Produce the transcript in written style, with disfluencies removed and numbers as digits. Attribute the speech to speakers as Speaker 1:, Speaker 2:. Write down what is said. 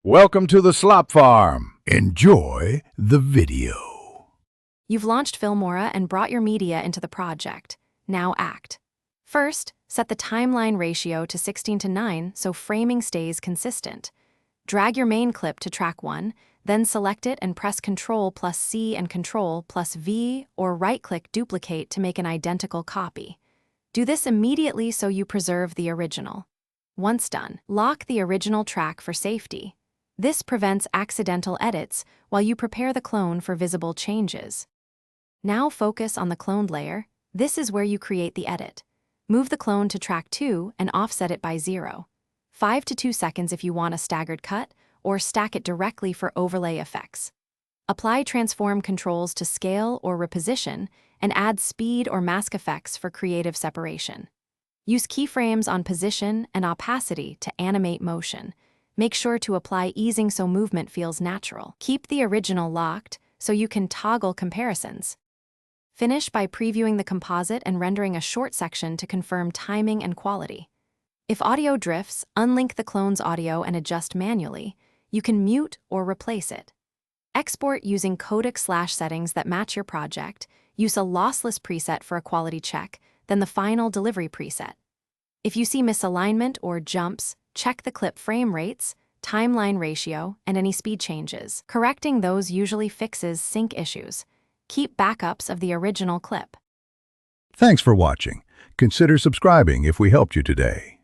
Speaker 1: Welcome to the Slop Farm. Enjoy the video.
Speaker 2: You've launched Filmora and brought your media into the project. Now act. First, set the timeline ratio to 16:9 so framing stays consistent. Drag your main clip to track 1, then select it and press Ctrl+C and Ctrl+V or right-click duplicate to make an identical copy. Do this immediately so you preserve the original. Once done, lock the original track for safety. This prevents accidental edits while you prepare the clone for visible changes. Now focus on the cloned layer. This is where you create the edit. Move the clone to track 2 and offset it by 0. 5 to 2 seconds if you want a staggered cut, or stack it directly for overlay effects. Apply transform controls to scale or reposition, and add speed or mask effects for creative separation. Use keyframes on position and opacity to animate motion. Make sure to apply easing so movement feels natural. Keep the original locked so you can toggle comparisons. Finish by previewing the composite and rendering a short section to confirm timing and quality. If audio drifts, unlink the clone's audio and adjust manually. You can mute or replace it. Export using codec settings that match your project. Use a lossless preset for a quality check, then the final delivery preset. If you see misalignment or jumps, check the clip frame rates, timeline ratio, and any speed changes. Correcting those usually fixes sync issues. Keep backups of the original clip.
Speaker 1: Thanks for watching. Consider subscribing if we helped you today.